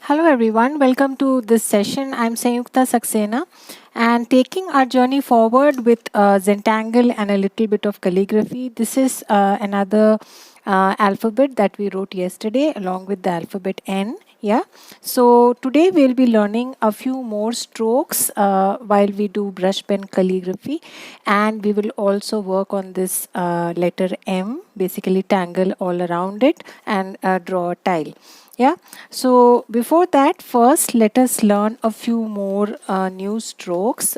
Hello everyone, welcome to this session. I'm Sanyukta Saxena and taking our journey forward with Zentangle and a little bit of calligraphy. This is another alphabet that we wrote yesterday along with the alphabet N. Yeah. So today we'll be learning a few more strokes while we do brush pen calligraphy, and we will also work on this letter M, basically tangle all around it and draw a tile. Yeah, so before that, first let us learn a few more new strokes.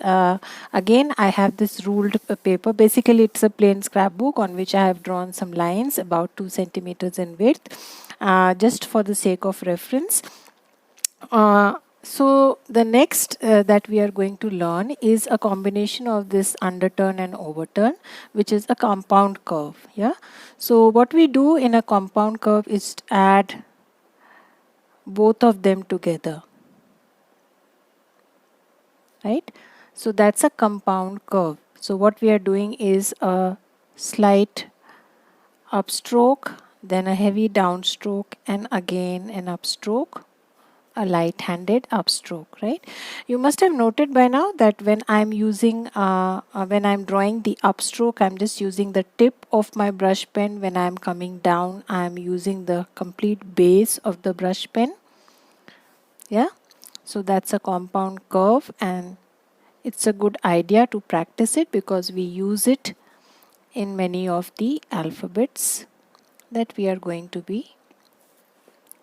Again, I have this ruled paper. Basically, it's a plain scrapbook on which I have drawn some lines about 2 centimeters in width, just for the sake of reference. So the next that we are going to learn is a combination of this underturn and overturn, which is a compound curve. Yeah. So what we do in a compound curve is to add both of them together, right? So that's a compound curve. So what we are doing is a slight upstroke, then a heavy downstroke, and again an upstroke, a light-handed upstroke, right? You must have noted by now that when I'm using, when I'm drawing the upstroke, I'm just using the tip of my brush pen. When I'm coming down, I'm using the complete base of the brush pen. Yeah. So that's a compound curve, and it's a good idea to practice it because we use it in many of the alphabets that we are going to be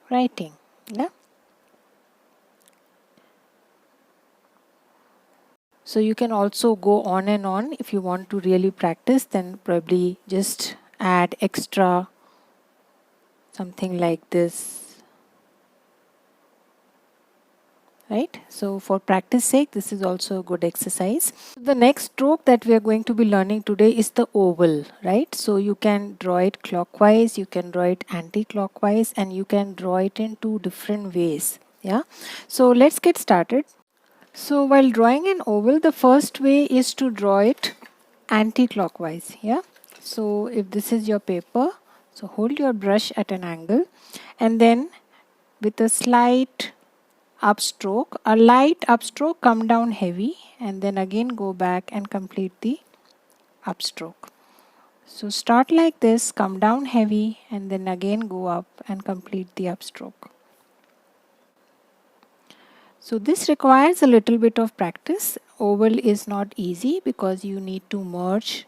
writing. Yeah. So you can also go on and on. If you want to really practice, then probably just add extra something like this. Right? So for practice sake, this is also a good exercise. The next stroke that we are going to be learning today is the oval, right? So you can draw it clockwise, you can draw it anti-clockwise, and you can draw it in two different ways. Yeah. So let's get started. So while drawing an oval, the first way is to draw it anti-clockwise. Yeah. So if this is your paper, so hold your brush at an angle, and then with a slight upstroke, a light upstroke, come down heavy, and then again go back and complete the upstroke. So start like this, come down heavy, and then again go up and complete the upstroke. So this requires a little bit of practice. Oval is not easy because you need to merge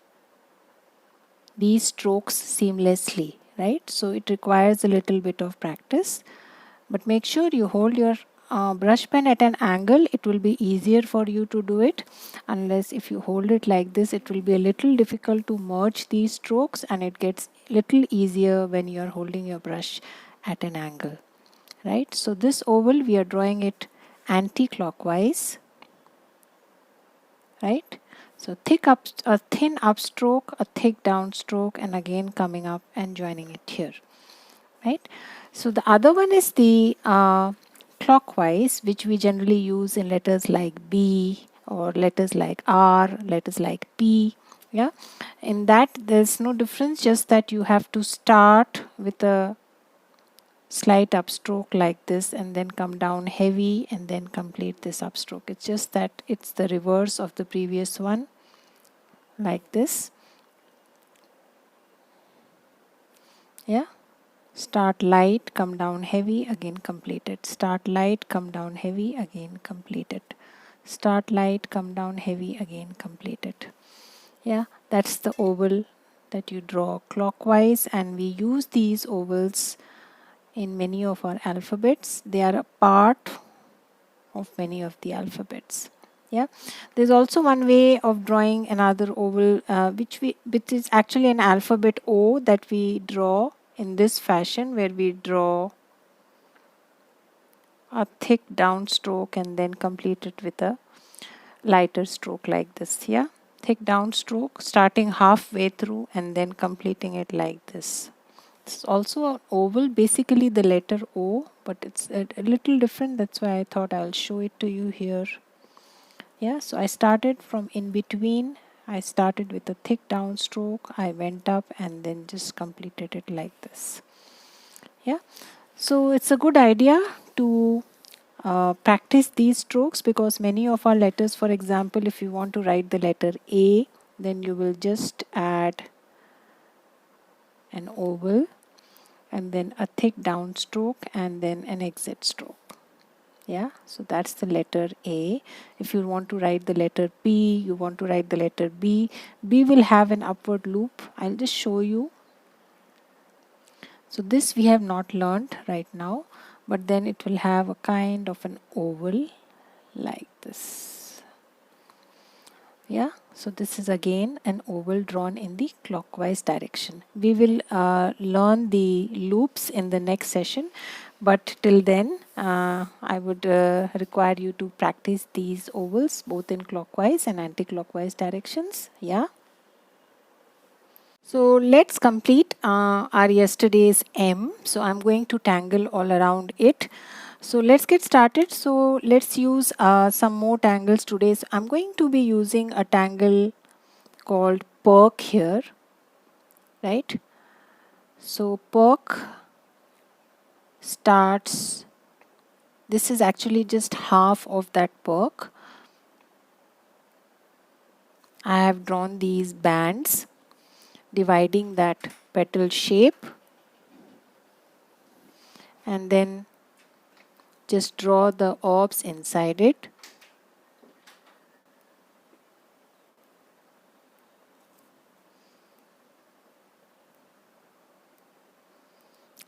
these strokes seamlessly, right? So it requires a little bit of practice, but make sure you hold your brush pen at an angle. It will be easier for you to do it. Unless if you hold it like this, it will be a little difficult to merge these strokes, and it gets little easier when you are holding your brush at an angle, right? So this oval, we are drawing it anti-clockwise, right? So a thin upstroke, a thick downstroke, and again coming up and joining it here, right? So the other one is the clockwise, which we generally use in letters like B or letters like R, letters like P. Yeah, in that there's no difference, just that you have to start with a slight upstroke like this and then come down heavy and then complete this upstroke. It's just that it's the reverse of the previous one, like this. Yeah. Start light, come down heavy, again complete it. Start light, come down heavy, again complete it. Start light, come down heavy, again complete it. Yeah, that's the oval that you draw clockwise, and we use these ovals in many of our alphabets. They are a part of many of the alphabets. Yeah, there's also one way of drawing another oval, which is actually an alphabet O that we draw in this fashion, where we draw a thick downstroke and then complete it with a lighter stroke like this. Yeah, thick downstroke starting halfway through and then completing it like this. It's also an oval, basically the letter O, but it's a little different. That's why I thought I'll show it to you here. Yeah, so I started from in between. I started with a thick downstroke, I went up and then just completed it like this. Yeah, so it's a good idea to practice these strokes, because many of our letters, for example, if you want to write the letter A, then you will just add an oval and then a thick downstroke and then an exit stroke. Yeah, so that's the letter A. If you want to write the letter P, you want to write the letter B, B will have an upward loop. I'll just show you. So this we have not learned right now, but then it will have a kind of an oval like this. Yeah, so this is again an oval drawn in the clockwise direction. We will learn the loops in the next session, but till then I would require you to practice these ovals both in clockwise and anti-clockwise directions. Yeah. So let's complete our yesterday's M. So I'm going to tangle all around it. So let's get started. So let's use some more tangles today. So I'm going to be using a tangle called Perk here, right? So Perk starts, this is actually just half of that Perk. I have drawn these bands dividing that petal shape, and then just draw the orbs inside it.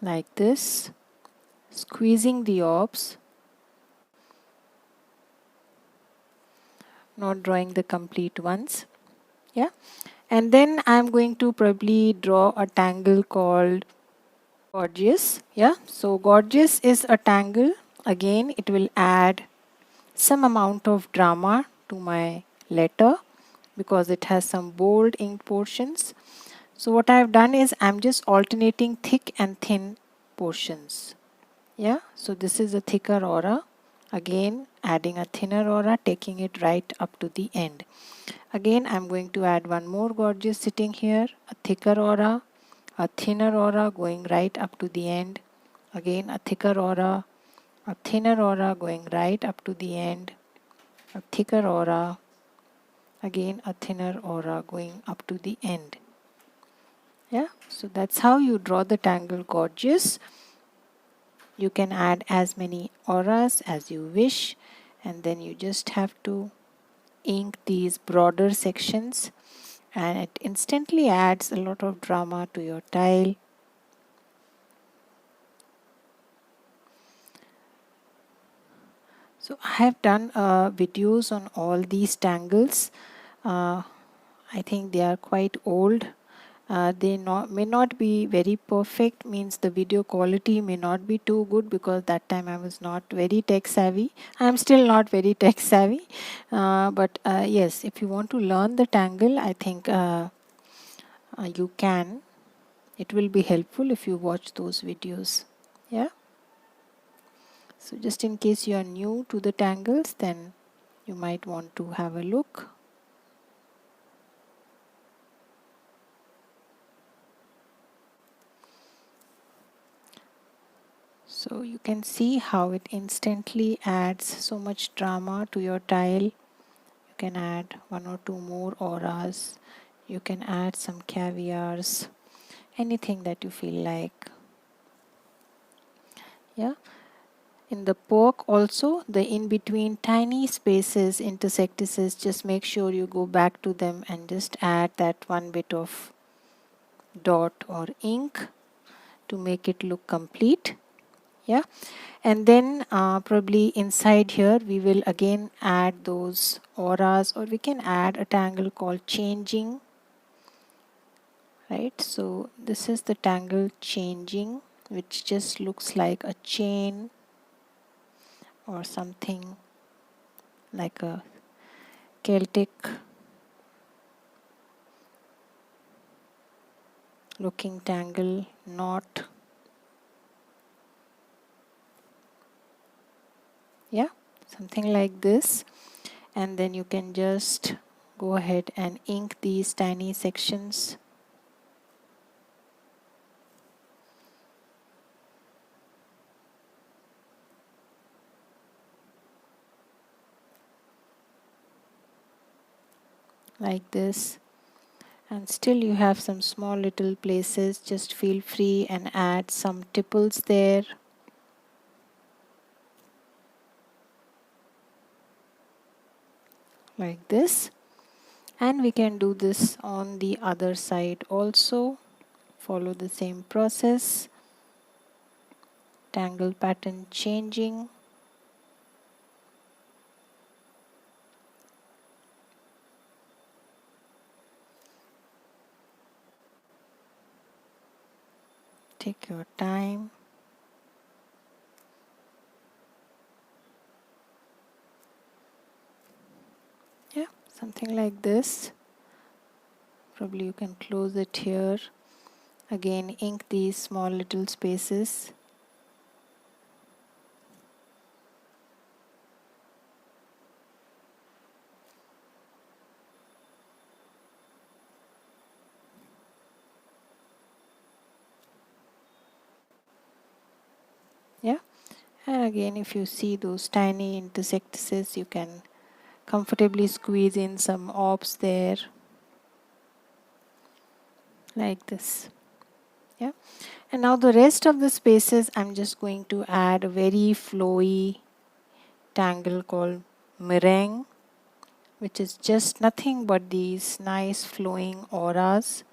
Like this, squeezing the orbs, not drawing the complete ones. Yeah, and then I'm going to probably draw a tangle called Gorgeous. Yeah, so Gorgeous is a tangle. Again, it will add some amount of drama to my letter because it has some bold ink portions. So what I've done is I'm just alternating thick and thin portions. Yeah, so this is a thicker aura. Again, adding a thinner aura, taking it right up to the end. Again, I'm going to add one more Gorgeous sitting here, a thicker aura, a thinner aura going right up to the end. Again, a thicker aura, a thinner aura going right up to the end, a thicker aura, again a thinner aura going up to the end. Yeah, so that's how you draw the tangle Gorgeous. You can add as many auras as you wish, and then you just have to ink these broader sections, and it instantly adds a lot of drama to your tile. So I have done videos on all these tangles. I think they are quite old. They may not be very perfect, means the video quality may not be too good because that time I was not very tech savvy. I am still not very tech savvy, but yes, if you want to learn the tangle, I think you can. It will be helpful if you watch those videos. Yeah. So just in case you are new to the tangles, then you might want to have a look. So you can see how it instantly adds so much drama to your tile. You can add one or two more auras. You can add some caviars, anything that you feel like. Yeah. In the Perk also, the in-between tiny spaces, intersectices, just make sure you go back to them and just add that one bit of dot or ink to make it look complete. Yeah, and then probably inside here we will again add those auras, or we can add a tangle called Changing. Right, so this is the tangle Changing, which just looks like a chain or something like a Celtic looking tangle knot. Yeah, something like this. And then you can just go ahead and ink these tiny sections. like this. And still you have some small little places, just feel free and add some tipples there. Like this. And we can do this on the other side also. Follow the same process. Tangle pattern changing. Take your time. Yeah, something like this. Probably you can close it here. Again, ink these small little spaces. Yeah, and again, if you see those tiny intersections, you can comfortably squeeze in some orbs there, like this. Yeah, and now the rest of the spaces, I'm just going to add a very flowy tangle called meringue, which is just nothing but these nice flowing auras.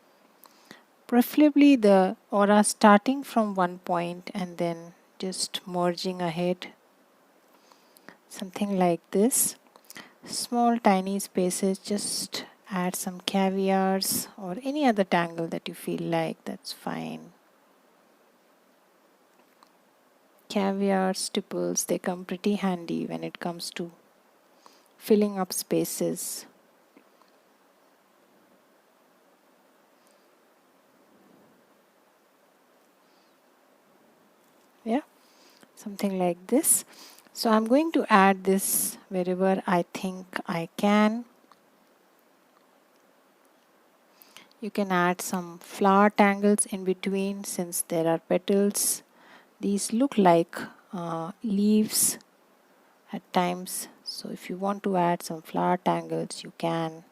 Preferably the aura starting from one point and then just merging ahead, something like this. Small tiny spaces, just add some caviars or any other tangle that you feel like, that's fine. Caviar stipples, they come pretty handy when it comes to filling up spaces. Yeah, something like this. So I'm going to add this wherever I think I can. You can add some flower tangles in between since there are petals. These look like leaves at times. So if you want to add some flower tangles, you can.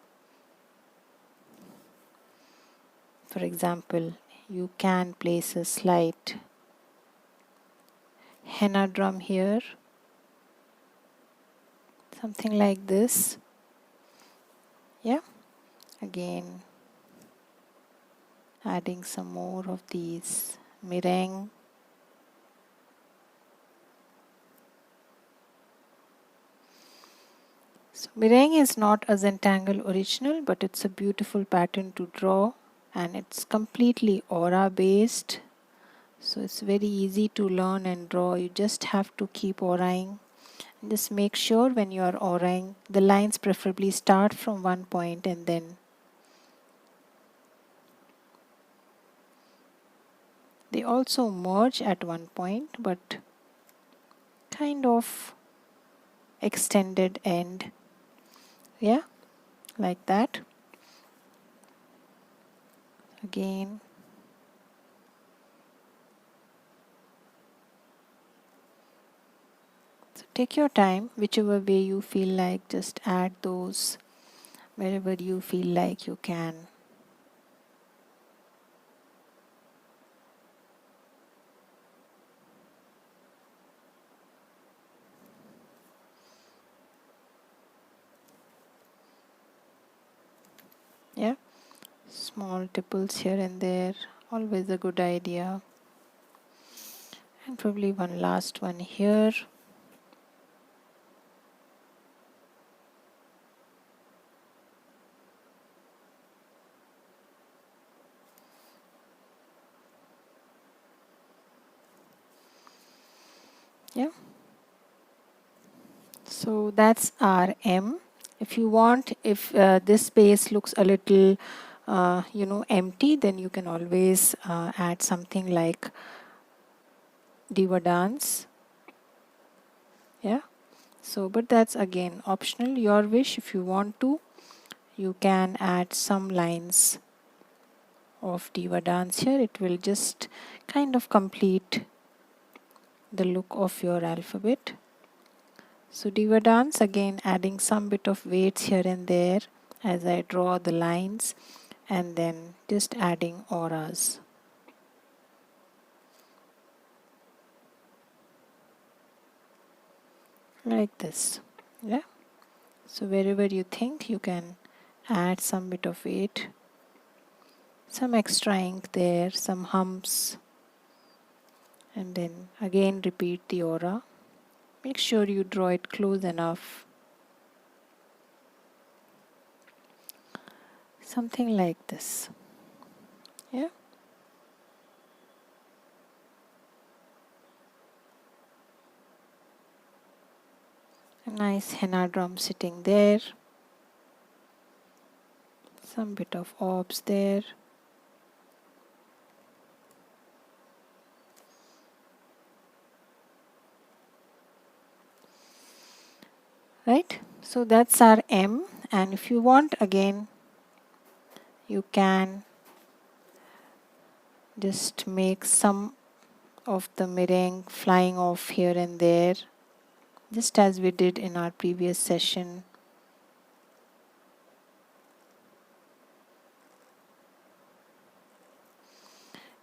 For example, you can place a slight henna drum here. Something like this. Yeah. Again, adding some more of these meringue. So meringue is not a Zentangle original, but it's a beautiful pattern to draw, and it's completely aura based. So it's very easy to learn and draw. You just have to keep auraing. Just make sure when you are auraing, the lines preferably start from one point and then they also merge at one point, but kind of extended end. Yeah, like that. Again. So take your time, whichever way you feel like, just add those wherever you feel like you can. Yeah, small tipples here and there, always a good idea. And probably one last one here. Yeah. So that's our M. If you want, if this space looks a little, empty, then you can always add something like Diva Dance. Yeah. So, but that's again optional, your wish. If you want to, you can add some lines of Diva Dance here. It will just kind of complete the look of your alphabet. So Diva Dance, again adding some bit of weights here and there, as I draw the lines, and then just adding auras. Like this. Yeah. So wherever you think, you can add some bit of weight, some extra ink there, some humps, and then again repeat the aura. Make sure you draw it close enough. Something like this. Yeah. A nice henna drum sitting there. Some bit of orbs there. Right? So that's our M, and if you want, again you can just make some of the meringue flying off here and there, just as we did in our previous session.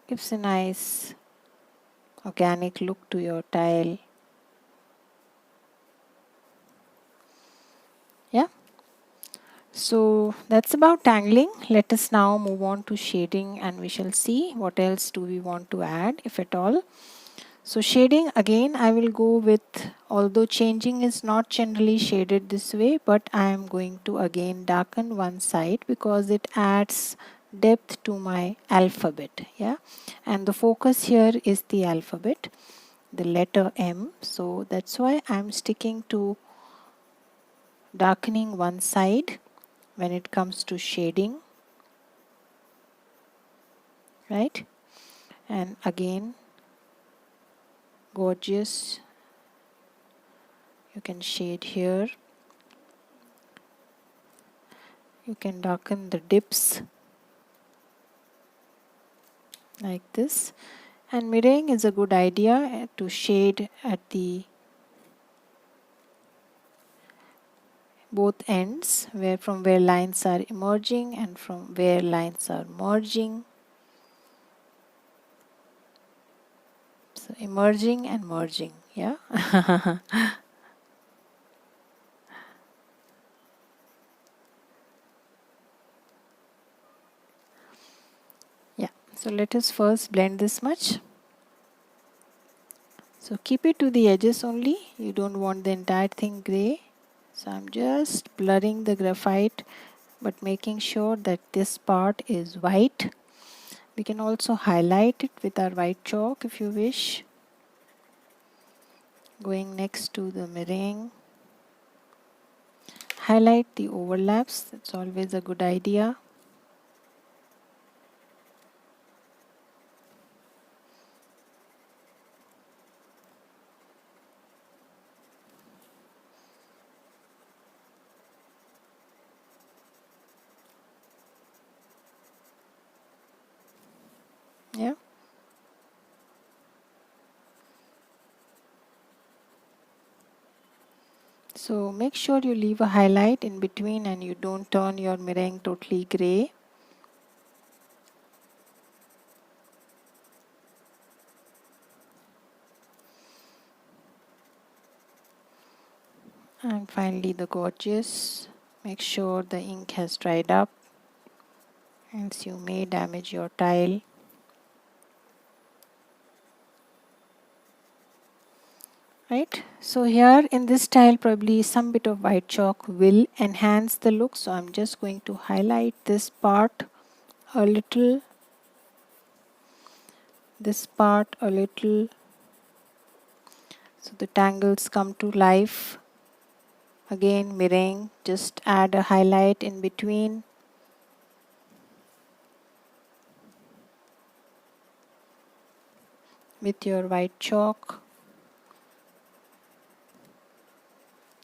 Gives a nice organic look to your tile. Yeah. So that's about tangling. Let us now move on to shading, and we shall see what else do we want to add, if at all. So shading, again I will go with, although changing is not generally shaded this way, but I am going to again darken one side because it adds depth to my alphabet. Yeah, and the focus here is the alphabet, the letter M. So that's why I'm sticking to darkening one side when it comes to shading, right? And again, gorgeous, you can shade here, you can darken the dips like this. And mirroring is a good idea to shade at the both ends, where from where lines are emerging and from where lines are merging. So emerging and merging, yeah. Yeah, so let us first blend this much. So keep it to the edges only, you don't want the entire thing grey. So I'm just blurring the graphite but making sure that this part is white. We can also highlight it with our white chalk if you wish. Going next to the meringue. Highlight the overlaps, that's always a good idea. Yeah. So make sure you leave a highlight in between and you don't turn your meringue totally grey. And finally the gorgeous. Make sure the ink has dried up, else you may damage your tile. Right, so here in this style probably some bit of white chalk will enhance the look, so I'm just going to highlight this part a little, this part a little, so the tangles come to life. Again meringue, just add a highlight in between. With your white chalk,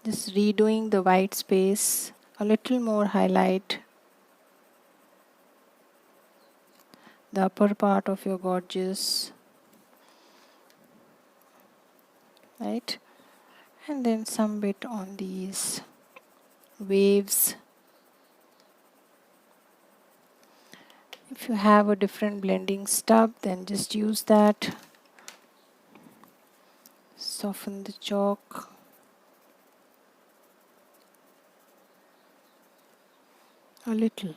just redoing the white space, a little more highlight the upper part of your gorgeous, right, and then some bit on these waves. If you have a different blending stub, then just use that. Soften the chalk. A little.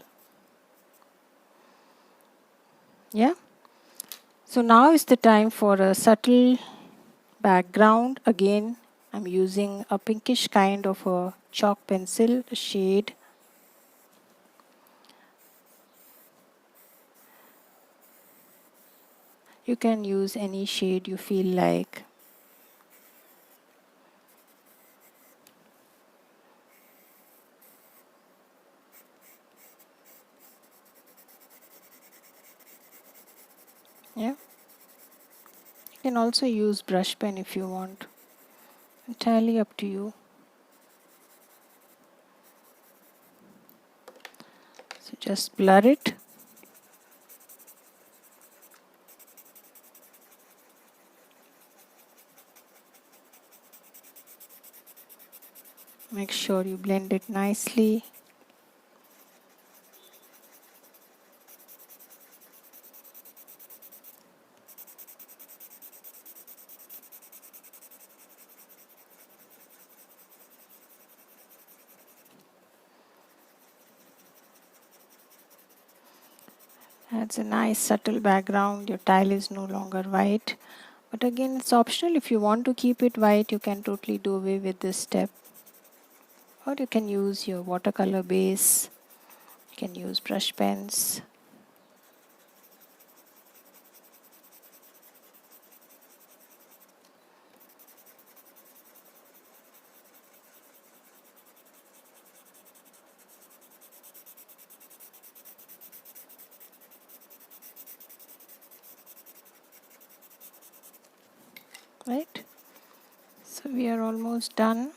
Yeah. So now is the time for a subtle background. Again, I'm using a pinkish kind of a chalk pencil shade. You can use any shade you feel like. Yeah. You can also use brush pen if you want. Entirely up to you. So just blur it. Make sure you blend it nicely. Adds a nice subtle background. Your tile is no longer white. But again, it's optional. If you want to keep it white, you can totally do away with this step. Or you can use your watercolor base. You can use brush pens. Right? So we are almost done.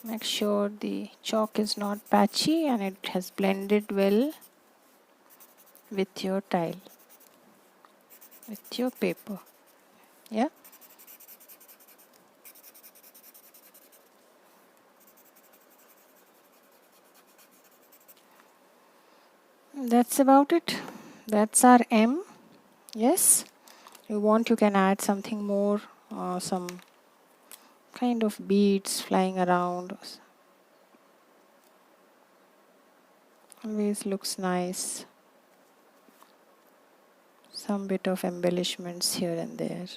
Make sure the chalk is not patchy and it has blended well with your tile, with your paper. Yeah. That's about it. That's our M. Yes. You want, you can add something more, some kind of beads flying around. Always looks nice. Some bit of embellishments here and there.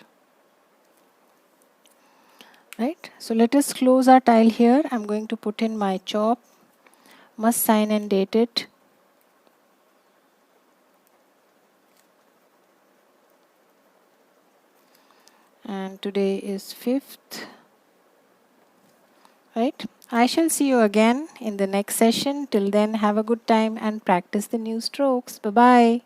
Right? So let us close our tile here. I'm going to put in my chalk. Must sign and date it. And today is 5th. Right? I shall see you again in the next session. Till then, have a good time and practice the new strokes. Bye-bye.